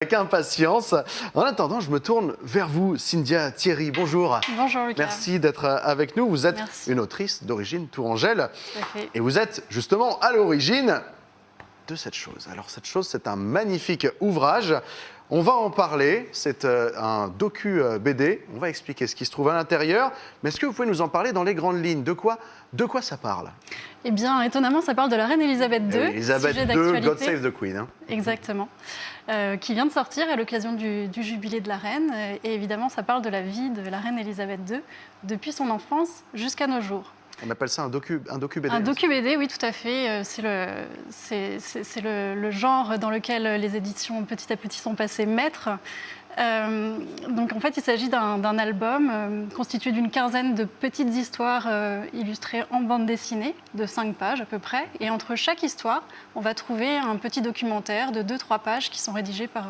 Avec impatience. En attendant, je me tourne vers vous, Cynthia Thierry. Bonjour. Bonjour Lucas. Merci d'être avec nous. Vous êtes une autrice d'origine tourangelle. Tout à fait. Et vous êtes justement à l'origine de cette chose. Alors cette chose, c'est un magnifique ouvrage. On va en parler. C'est un docu BD. On va expliquer ce qui se trouve à l'intérieur. Mais est-ce que vous pouvez nous en parler dans les grandes lignes? De quoi ça parle? Eh bien, étonnamment, ça parle de la reine Elisabeth II. Elisabeth sujet II, d'actualité. God Save the Queen. Hein. Exactement. Qui vient de sortir à l'occasion du jubilé de la reine. Et évidemment, ça parle de la vie de la reine Elisabeth II depuis son enfance jusqu'à nos jours. On appelle ça un docu BD. Un docu BD, oui, tout à fait. C'est le genre dans lequel les éditions petit à petit sont passées maîtres. Donc en fait, il s'agit d'un album constitué d'une quinzaine de petites histoires illustrées en bande dessinée de 5 pages à peu près. Et entre chaque histoire, on va trouver un petit documentaire de 2-3 pages qui sont rédigés par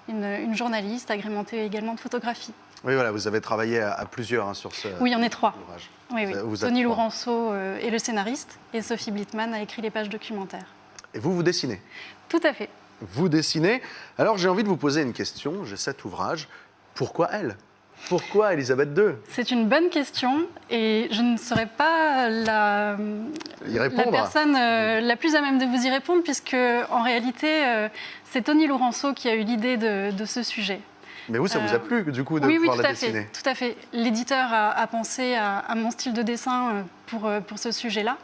une journaliste agrémentée également de photographies. Oui, voilà, vous avez travaillé à plusieurs sur ce Oui, on est 3. ouvrage. Oui. Vous êtes Tony 3. Laurenceau est le scénariste et Sophie Blittmann a écrit les pages documentaires. Et vous dessinez. Tout à fait. Vous dessinez. Alors j'ai envie de vous poser une question. J'ai cet ouvrage. Pourquoi elle? Pourquoi Elisabeth II? C'est une bonne question et je ne serais pas la personne la plus à même de vous y répondre puisque en réalité c'est Tony Laurenceau qui a eu l'idée de ce sujet. Mais vous, ça vous a plu du coup de oui, pouvoir la tout dessiner? Tout à fait. L'éditeur a pensé à mon style de dessin pour ce sujet-là.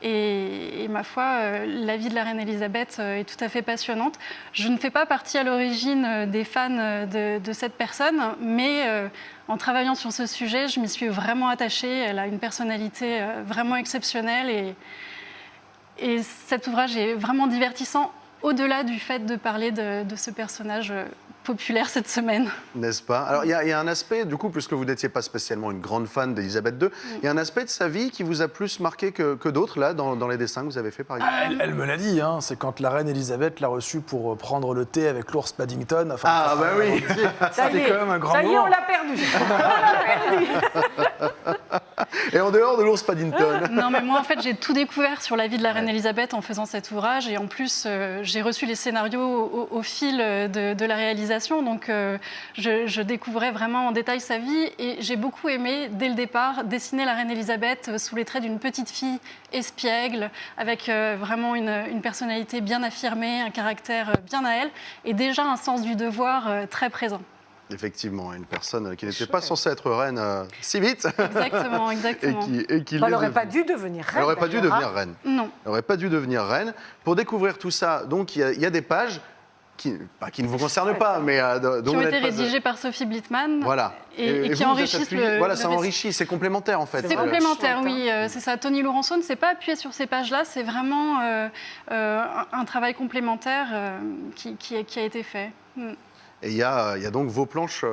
Et ma foi, la vie de la reine Elisabeth est tout à fait passionnante. Je ne fais pas partie à l'origine des fans de cette personne, mais en travaillant sur ce sujet, je m'y suis vraiment attachée. Elle a une personnalité vraiment exceptionnelle et cet ouvrage est vraiment divertissant au-delà du fait de parler de ce personnage populaire cette semaine. N'est-ce pas? Alors, il y a un aspect, du coup, puisque vous n'étiez pas spécialement une grande fan d'Elisabeth II, il y a un aspect de sa vie qui vous a plus marqué que d'autres, là, dans les dessins que vous avez faits, par exemple? Elle me l'a dit, hein, c'est quand la reine Elisabeth l'a reçue pour prendre le thé avec l'ours Paddington. Enfin, Ah, bah oui. C'était quand même un grand Ça y est, moment. on l'a perdu. Et en dehors de l'ours Paddington? Non, mais moi, en fait, j'ai tout découvert sur la vie de la reine Elisabeth en faisant cet ouvrage. Et en plus, j'ai reçu les scénarios au fil de la réalisation. Donc, je découvrais vraiment en détail sa vie. Et j'ai beaucoup aimé, dès le départ, dessiner la reine Elisabeth sous les traits d'une petite fille espiègle, avec vraiment une personnalité bien affirmée, un caractère bien à elle, et déjà un sens du devoir très présent. Effectivement, une personne qui n'était pas censée être reine si vite. Exactement. et qui Elle n'aurait pas dû devenir reine. Elle n'aurait pas dû d'ailleurs, devenir reine. Non. Elle n'aurait pas dû devenir reine. Pour découvrir tout ça, donc il y a des pages qui ne vous concernent pas, mais dont Qui vous ont n'êtes été pas... rédigées par Sophie Blittmann. Voilà. Et qui vous, enrichissent vous êtes appuyé- le Voilà, ça récit. enrichit, c'est complémentaire en fait. C'est complémentaire, chouette, oui, c'est ça. Tony Laurenceau ne s'est pas appuyé sur ces pages-là, c'est vraiment un travail complémentaire qui a été fait. Et il y a donc vos planches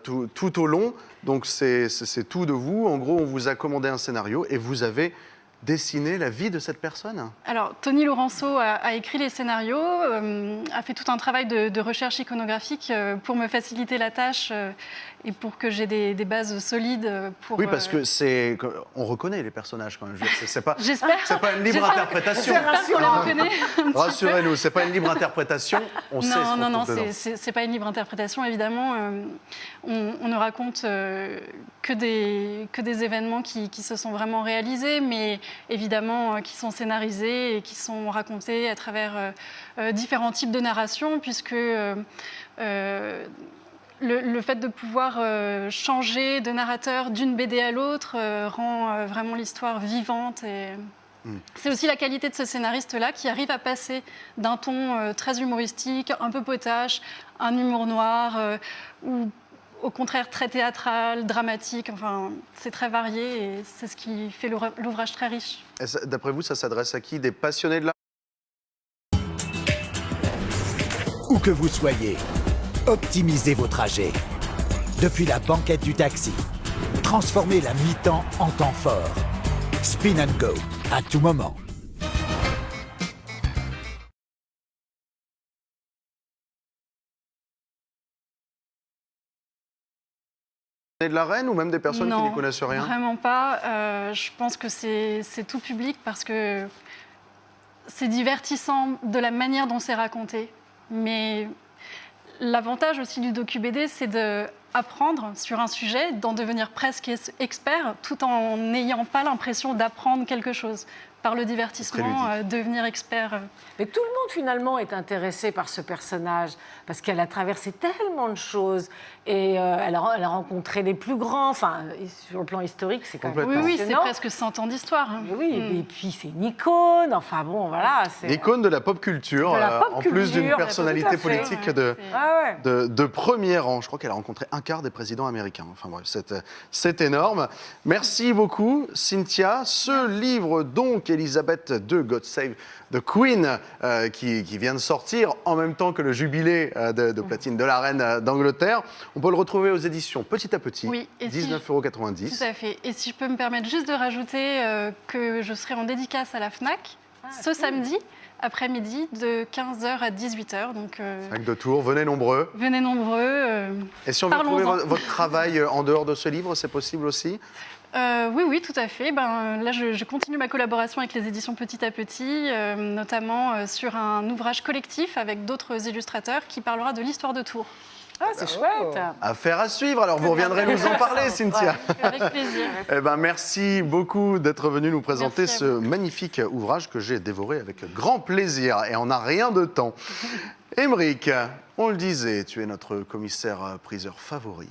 tout au long, donc c'est tout de vous. En gros, on vous a commandé un scénario et vous avez dessiné la vie de cette personne. Alors, Tony Laurenceau a écrit les scénarios, a fait tout un travail de recherche iconographique pour me faciliter la tâche et pour que j'ai des bases solides. Oui, parce que on reconnaît les personnages quand même. C'est pas une libre J'espère- interprétation. J'espère qu'on les reconnaît un petit peu. Rassurez-nous, c'est pas une libre interprétation. On sait ce qu'on Non, trouve dedans. c'est pas une libre interprétation, évidemment. On ne raconte que des événements qui se sont vraiment réalisés, mais évidemment qui sont scénarisés et qui sont racontés à travers différents types de narration, puisque le fait de pouvoir changer de narrateur d'une BD à l'autre rend vraiment l'histoire vivante. C'est aussi la qualité de ce scénariste-là qui arrive à passer d'un ton très humoristique, un peu potache, un humour noir, ou au contraire très théâtral, dramatique. Enfin, c'est très varié et c'est ce qui fait l'ouvrage très riche. D'après vous, ça s'adresse à qui? Des passionnés de l'art? Où que vous soyez, optimisez vos trajets. Depuis la banquette du taxi, transformez la mi-temps en temps fort. Spin and Go, à tout moment. De la reine ou même des personnes qui n'y connaissent rien? Non, vraiment pas. Je pense que c'est tout public parce que c'est divertissant de la manière dont c'est raconté. Mais L'avantage aussi du docu-BD, c'est d'apprendre sur un sujet, d'en devenir presque expert, tout en n'ayant pas l'impression d'apprendre quelque chose. Par le divertissement, devenir expert. Mais tout le monde, finalement, est intéressé par ce personnage, parce qu'elle a traversé tellement de choses, et elle a rencontré les plus grands, enfin, sur le plan historique, c'est quand même Oui, c'est passionnant. presque 100 ans d'histoire. Hein. Oui, et puis c'est une icône, enfin bon, voilà. L'icône de la pop culture, De la pop en plus d'une culture, personnalité tout à fait, politique ouais. de premier rang. Je crois qu'elle a rencontré un quart des présidents américains. Enfin bref, c'est énorme. Merci beaucoup, Cynthia. Ce livre, donc, Elisabeth II, God Save the Queen, qui vient de sortir en même temps que le jubilé de platine de la reine d'Angleterre. On peut le retrouver aux éditions Petit à Petit, oui, 19,90 €. Tout à fait. Et si je peux me permettre juste de rajouter que je serai en dédicace à la FNAC ce samedi après-midi de 15h à 18h. Donc, FNAC de Tours, venez nombreux. Venez nombreux. Et si on veut retrouver votre travail en dehors de ce livre, c'est possible aussi ? Oui, tout à fait. Là, je continue ma collaboration avec les éditions Petit à Petit, notamment sur un ouvrage collectif avec d'autres illustrateurs qui parlera de l'histoire de Tours. Ah, c'est chouette. Affaire à suivre. Alors, vous reviendrez nous en parler, Cynthia. Avec plaisir. Merci beaucoup d'être venu nous présenter ce magnifique ouvrage que j'ai dévoré avec grand plaisir. Et on n'a rien de temps. Aymeric, on le disait, tu es notre commissaire-priseur favori.